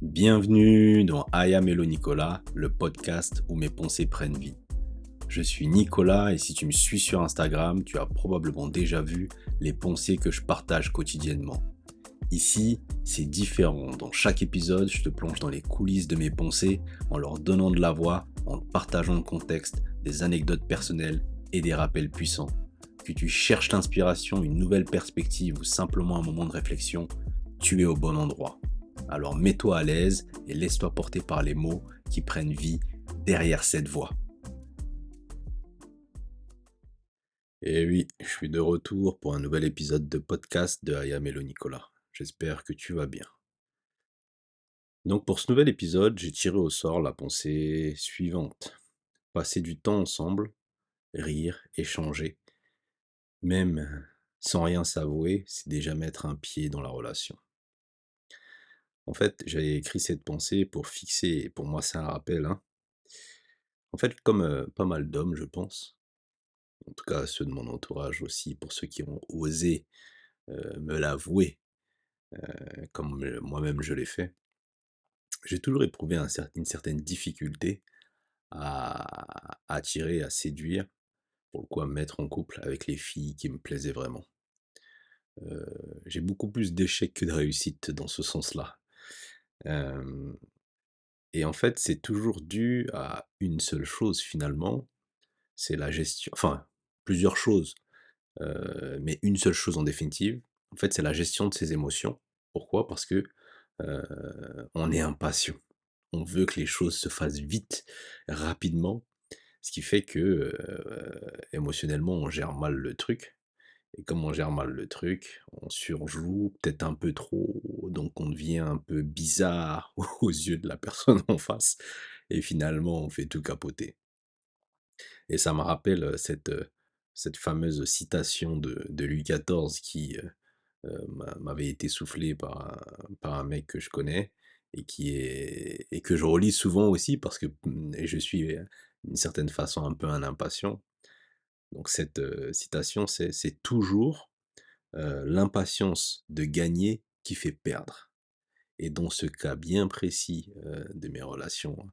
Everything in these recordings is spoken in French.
Bienvenue dans Aya Melo Nicolas, le podcast où mes pensées prennent vie. Je suis Nicolas et si tu me suis sur Instagram, tu as probablement déjà vu les pensées que je partage quotidiennement. Ici, c'est différent. Dans chaque épisode, je te plonge dans les coulisses de mes pensées en leur donnant de la voix, en partageant le contexte, des anecdotes personnelles et des rappels puissants. Que tu cherches l'inspiration, une nouvelle perspective ou simplement un moment de réflexion, tu es au bon endroit. Alors mets-toi à l'aise et laisse-toi porter par les mots qui prennent vie derrière cette voix. Et oui, je suis de retour pour un nouvel épisode de podcast de Aya Melo Nicolas. J'espère que tu vas bien. Donc pour ce nouvel épisode, j'ai tiré au sort la pensée suivante. Passer du temps ensemble, rire, échanger, même sans rien s'avouer, c'est déjà mettre un pied dans la relation. En fait, j'avais écrit cette pensée pour fixer, et pour moi c'est un rappel, hein. En fait, comme pas mal d'hommes, je pense, en tout cas ceux de mon entourage aussi, pour ceux qui ont osé me l'avouer, comme moi-même je l'ai fait, j'ai toujours éprouvé une certaine difficulté à attirer, à séduire, pour le coup à me mettre en couple avec les filles qui me plaisaient vraiment. J'ai beaucoup plus d'échecs que de réussites dans ce sens-là. Hem et en fait, c'est toujours dû à une seule chose finalement, c'est la gestion enfin, plusieurs choses, mais une seule chose en définitive, en fait, c'est la gestion de ses émotions. Pourquoi? Parce que, on est impatient. On veut que les choses se fassent vite, rapidement, ce qui fait que, émotionnellement, on gère mal le truc et comme on gère mal le truc, on surjoue peut-être un peu trop, donc on devient un peu bizarre aux yeux de la personne en face et finalement on fait tout capoter. Et ça me rappelle, cette fameuse citation de Louis XIV qui, m'avait été soufflée par un mec que je connais et que je relis souvent aussi parce que, je suis, d'une certaine façon un peu un impatient. Donc cette, citation c'est toujours, l'impatience de gagner qui fait perdre. Et dans ce cas bien précis, de mes relations,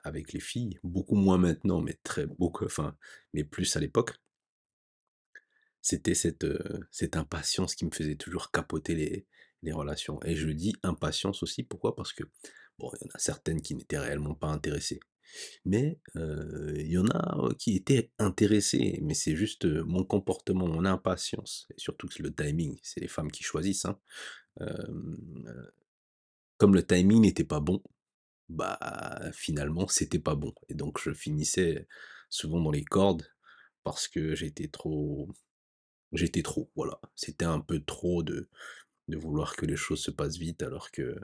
avec les filles, beaucoup moins maintenant, mais très beaucoup enfin, mais plus à l'époque, c'était cette impatience qui me faisait toujours capoter les relations et je dis impatience aussi, pourquoi? Parce que, bon, il y en a certaines qui n'étaient réellement pas intéressées, mais il y en a, qui étaient intéressées, mais c'est juste, mon comportement, mon impatience et surtout que le timing, c'est les femmes qui choisissent, hein. Comme le timing n'était pas bon, bah, finalement, c'était pas bon et donc je finissais souvent dans les cordes parce que j'étais trop, voilà. C'était un peu trop de vouloir que les choses se passent vite alors que,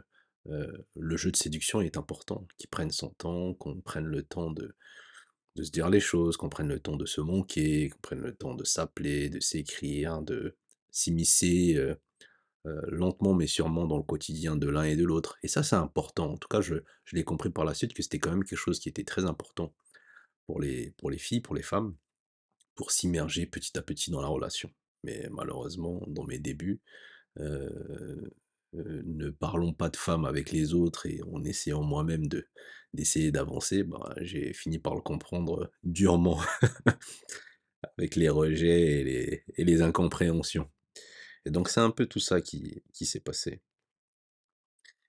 le jeu de séduction est important, qu'il prenne son temps, qu'on prenne le temps de se dire les choses, qu'on prenne le temps de se manquer, qu'on prenne le temps de s'appeler, de s'écrire, de s'immiscer, lentement mais sûrement dans le quotidien de l'un et de l'autre et ça, c'est important. En tout cas, je l'ai compris par la suite que c'était quand même quelque chose qui était très important pour les filles, pour les femmes, pour s'immerger petit à petit dans la relation. Mais malheureusement, dans mes débuts, heu ne parlons pas de femmes avec les autres et en essayant moi-même d'essayer d'avancer, bah, j'ai fini par le comprendre durement avec les rejets et les incompréhensions et donc c'est un peu tout ça qui s'est passé.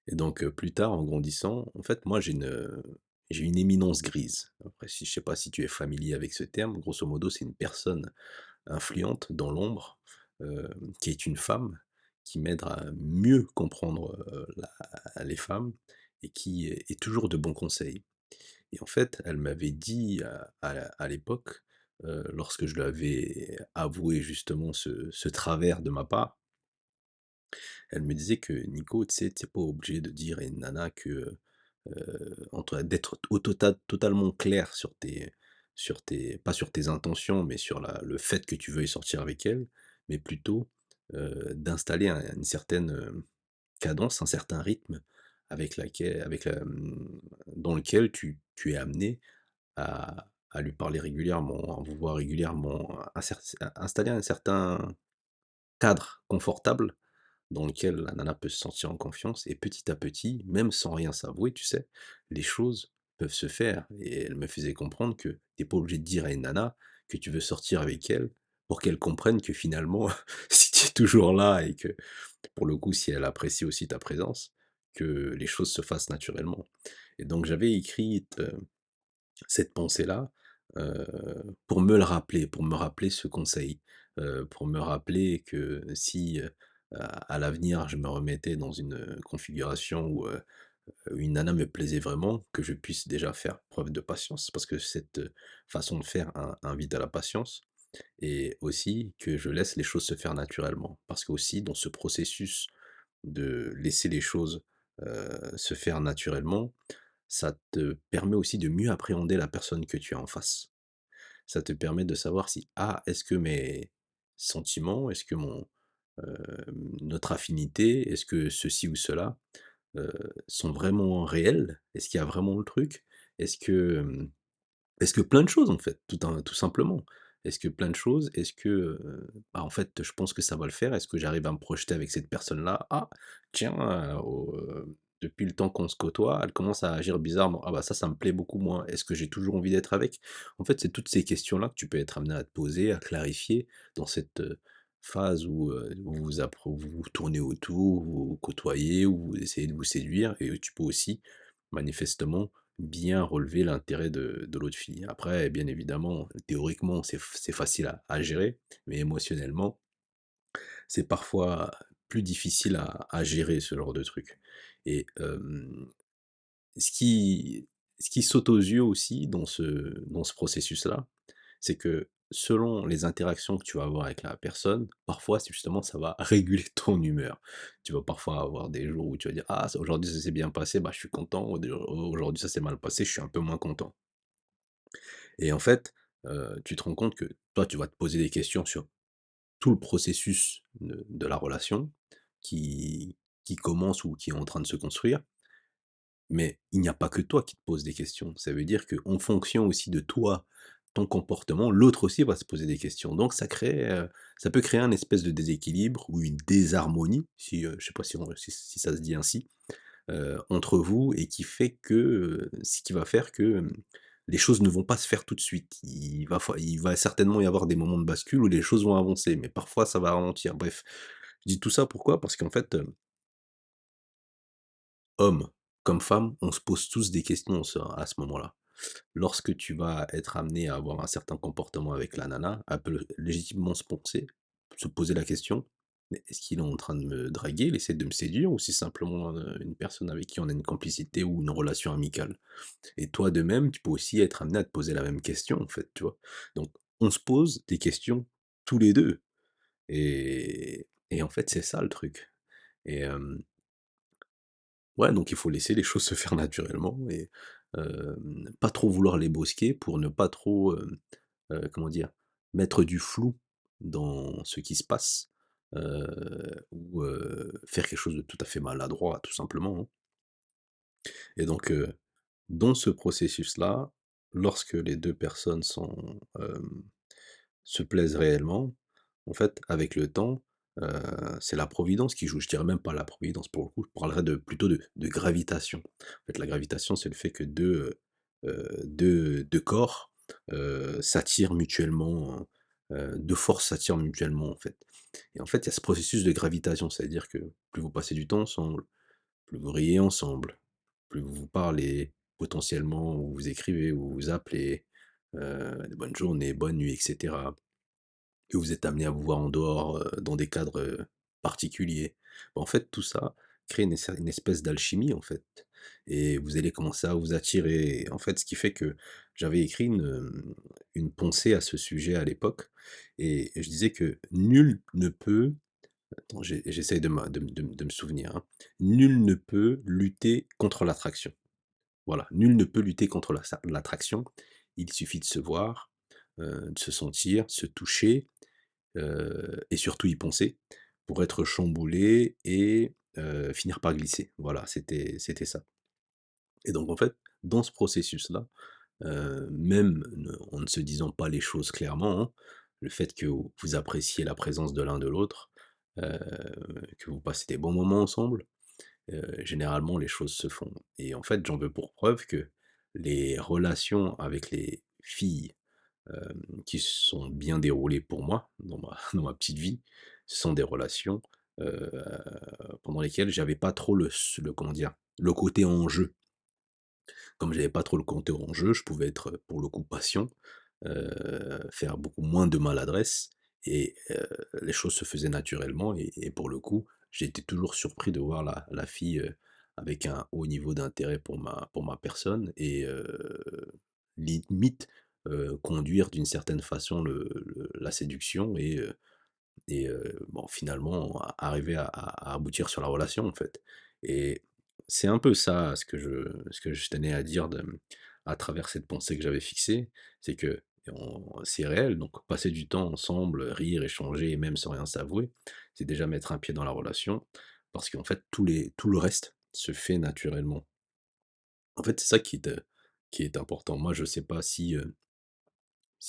Et donc, plus tard, en grandissant, en fait, moi, j'ai une éminence grise. Après, si je sais pas si tu es familier avec ce terme, grosso modo, c'est une personne influente dans l'ombre, qui est une femme, qui m'aide à mieux comprendre, la les femmes et qui est toujours de bons conseils. Et en fait, elle m'avait dit à l'époque, lorsque je lui avais avoué justement ce travers de ma part, elle me disait que: «Nico, tu sais, tu pas obligé de dire à une nana que, d'être totalement clair sur tes pas sur tes intentions, mais sur le fait que tu veuilles sortir avec elle, mais plutôt, d'installer une certaine, cadence, un certain rythme dans lequel tu es amené à lui parler régulièrement, à vous voir régulièrement, installer un certain cadre confortable dans lequel la nana peut se sentir en confiance et petit à petit, même sans rien s'avouer, tu sais, les choses peuvent se faire et elle me faisait comprendre que tu pas obligé de dire à une nana que tu veux sortir avec elle pour qu'elle comprenne que finalement, si tu es toujours là et que, pour le coup, si elle apprécie aussi ta présence, que les choses se fassent naturellement. Et donc j'avais écrit, cette pensée-là, pour me le rappeler, pour me rappeler ce conseil, pour me rappeler que si, à l'avenir, je me remettais dans une, configuration où, une nana me plaisait vraiment, que je puisse déjà faire preuve de patience. Parce que cette, façon de faire invite à la patience et aussi que je laisse les choses se faire naturellement. Parce qu'aussi dans ce processus de laisser les choses, se faire naturellement, ça te permet aussi de mieux appréhender la personne que tu as en face. Ça te permet de savoir si, ah, est-ce que mes sentiments, est-ce que notre affinité, est-ce que ceci ou cela, sont vraiment réels? Est-ce qu'il y a vraiment le truc? Est-ce que, est-ce que plein de choses en fait, tout simplement. Est-ce que plein de choses? Est-ce que, bah, en fait, je pense que ça va le faire? Est-ce que j'arrive à me projeter avec cette personne-là? Ah, tiens, depuis le temps qu'on se côtoie, elle commence à agir bizarrement. Ah bah ça me plaît beaucoup moins. Est-ce que j'ai toujours envie d'être avec? En fait, c'est toutes ces questions-là que tu peux être amené à te poser, à clarifier dans cette, phase où, vous vous tournez autour, vous vous côtoyez, où vous essayez de vous séduire et tu peux aussi, manifestement, bien relever l'intérêt de l'autre fille. Après, bien évidemment, théoriquement, c'est facile à gérer, mais émotionnellement, c'est parfois plus difficile à gérer ce genre de truc. Et ce qui ce qui saute aux yeux aussi dans ce processus-là, c'est que selon les interactions que tu vas avoir avec la personne, parfois, c'est justement, ça va réguler ton humeur. Tu vas parfois avoir des jours où tu vas dire: «Ah, ça aujourd'hui, ça s'est bien passé, bah, je suis content», ou «Aujourd'hui, ça s'est mal passé, je suis un peu moins content». Et en fait, tu te rends compte que toi, tu vas te poser des questions sur tout le processus de la relation qui qui commence ou qui est en train de se construire, mais il n'y a pas que toi qui te poses des questions. Ça veut dire qu'en fonction aussi de toi, ton comportement, l'autre aussi va se poser des questions. Donc ça peut créer un espèce de déséquilibre ou une désharmonie, si, je sais pas si ça se dit ainsi, entre vous et qui fait que, ce qui va faire que, les choses ne vont pas se faire tout de suite. Il va certainement y avoir des moments de bascule où les choses vont avancer, mais parfois ça va ralentir. Bref, je dis tout ça pourquoi? Parce qu'en fait, hommes comme femmes, on se pose tous des questions à ce moment-là. Lorsque tu vas être amené à avoir un certain comportement avec la nana, elle peut légitimement se poser la question: «Mais est-ce qu'il est en train de me draguer? Il essaie de me séduire ou c'est simplement, une personne avec qui on a une complicité ou une relation amicale?» Et toi de même, tu peux aussi être amené à te poser la même question en fait, tu vois? Donc on se pose des questions tous les 2 et en fait, c'est ça le truc et ouais, donc il faut laisser les choses se faire naturellement et pas trop vouloir les brusquer pour ne pas trop, comment dire? Mettre du flou dans ce qui se passe, ou faire quelque chose de tout à fait maladroit, tout simplement, hein. Et donc dans ce processus-là, lorsque les 2 personnes se plaisent réellement, en fait, avec le temps, heu, c'est la providence qui joue. Je dirais même pas la providence pour le coup, je parlerais plutôt de gravitation. En fait, la gravitation, c'est le fait que 2 corps, s'attirent mutuellement, 2 forces s'attirent mutuellement, en fait. Et en fait, il y a ce processus de gravitation, c'est-à-dire que plus vous passez du temps ensemble, plus vous riez ensemble, plus vous vous parlez, potentiellement vous vous écrivez, vous vous appelez, de bonne journée, bonne nuit et cetera. Que vous êtes amenés à vous voir en dehors, dans des cadres, particuliers. Bah, en fait, tout ça crée une espèce d'alchimie, en fait et vous allez commencer à vous attirer. En fait, ce qui fait que j'avais écrit une pensée à ce sujet à l'époque et je disais que nul ne peut attends, j'essaye de me souvenir, hein. Nul ne peut lutter contre l'attraction. Voilà, nul ne peut lutter contre l'attraction. Il suffit de se voir, de se sentir, se toucher et surtout y penser, pour être chamboulé et finir par glisser. Voilà, c'était ça. Et donc en fait, dans ce processus-là, même en ne se disant pas les choses clairement, hein, le fait que vous appréciez la présence de l'un de l'autre, heu, que vous passez des bons moments ensemble, généralement les choses se font et en fait, j'en veux pour preuve que les relations avec les filles, qui se sont bien déroulées pour moi dans ma dans ma petite vie, ce sont des relations, heu, pendant lesquelles j'avais pas trop le comment dire? Le côté enjeu. Comme j'avais pas trop le compteur en jeu, je pouvais être, pour le coup patient, faire beaucoup moins de maladresse et les choses se faisaient naturellement et pour le coup, j'ai été toujours surpris de voir la fille, avec un haut niveau d'intérêt pour ma personne et limite, conduire d'une certaine façon la séduction bon, finalement, arriver à aboutir sur la relation, en fait et c'est un peu ça ce que je tenais à dire à travers cette pensée que j'avais fixée. C'est que c'est réel, donc passer du temps ensemble, rire, échanger et même sans rien s'avouer, c'est déjà mettre un pied dans la relation parce qu'en fait, tout le reste se fait naturellement. En fait, c'est ça qui est important. Moi, je sais pas si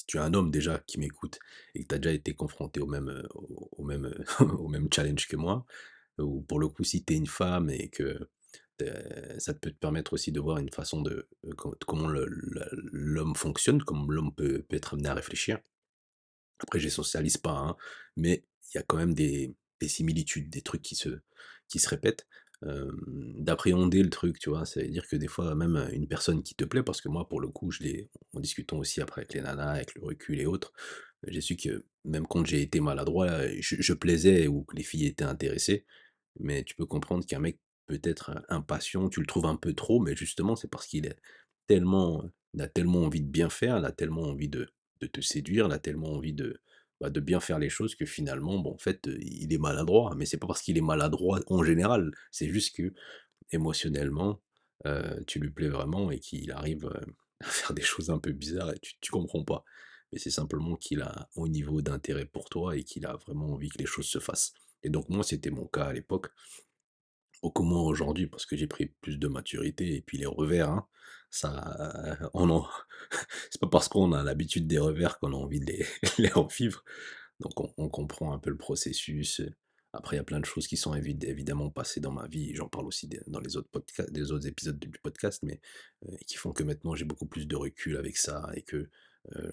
tu es un homme déjà qui m'écoute et que tu as déjà été confronté au même, au même challenge que moi, ou pour le coup, si tu es une femme et que ça peut te permettre aussi de voir une façon comment l'homme fonctionne, comment l'homme peut être amené à réfléchir. Après, j'essentialise pas, hein, mais il y a quand même des similitudes, des trucs qui se répètent. D'appréhender le truc, tu vois? Ça veut dire que des fois, même, une personne qui te plaît, parce que moi, pour le coup, je l'ai en discutant aussi après avec les nanas, avec le recul et autres, j'ai su que même quand j'ai été maladroit, je plaisais ou que les filles étaient intéressées. Mais tu peux comprendre qu'un mec peut être, impatient, tu le trouves un peu trop, mais justement, c'est parce qu'il est il a tellement envie de bien faire, il a tellement envie de te séduire, il a tellement envie de bien faire les choses que finalement, bon, en fait, il est maladroit. Mais c'est pas parce qu'il est maladroit en général, c'est juste que émotionnellement, tu lui plais vraiment et qu'il arrive, à faire des choses un peu bizarres et tu comprends pas. Mais c'est simplement qu'il a un haut niveau d'intérêt pour toi et qu'il a vraiment envie que les choses se fassent. Et donc moi, c'était mon cas à l'époque. Beaucoup moins aujourd'hui parce que j'ai pris plus de maturité et puis les revers, hein, ça, on en c'est pas parce qu'on a l'habitude des revers qu'on a envie de les les revivre. Donc on comprend un peu le processus, après il y a plein de choses qui sont évidemment passées dans ma vie, j'en parle aussi dans les autres podcasts des autres épisodes du podcast, mais qui font que maintenant j'ai beaucoup plus de recul avec ça et que,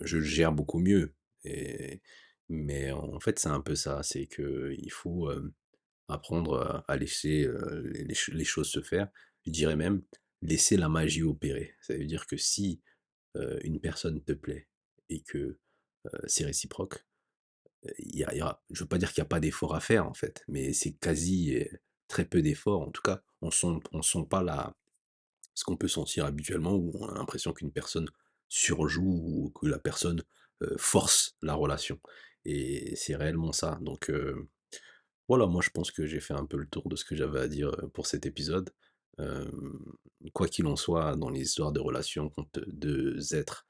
je le gère beaucoup mieux et mais en fait, c'est un peu ça, c'est qu'il faut, apprendre, à laisser, les choses se faire. Je dirais même, laisser la magie opérer. Ça veut dire que si, une personne te plaît et que, c'est réciproque, il y aura je veux pas dire qu'il y a pas d'effort à faire en fait, mais c'est quasi, très peu d'efforts. En tout cas, on sent pas ce qu'on peut sentir habituellement où on a l'impression qu'une personne surjoue ou que la personne, force la relation et c'est réellement ça. Donc voilà, moi je pense que j'ai fait un peu le tour de ce que j'avais à dire, pour cet épisode. Hem, Quoi qu'il en soit, dans les histoires de relations, quand, 2 êtres,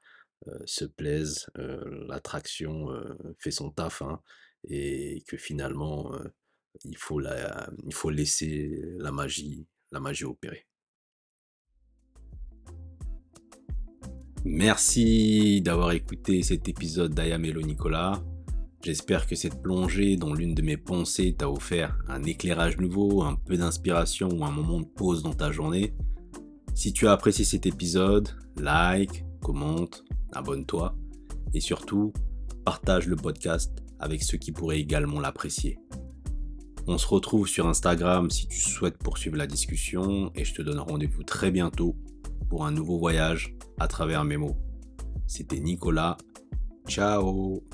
se plaisent, l'attraction, fait son taf, hein, et que finalement, il faut laisser la magie opérer. Merci d'avoir écouté cet épisode d'Aya Mello Nicolas. J'espère que cette plongée dans l'une de mes pensées t'a offert un éclairage nouveau, un peu d'inspiration ou un moment de pause dans ta journée. Si tu as apprécié cet épisode, like, commente, abonne-toi et surtout, partage le podcast avec ceux qui pourraient également l'apprécier. On se retrouve sur Instagram si tu souhaites poursuivre la discussion et je te donne rendez-vous très bientôt pour un nouveau voyage à travers mes mots. C'était Nicolas. Ciao!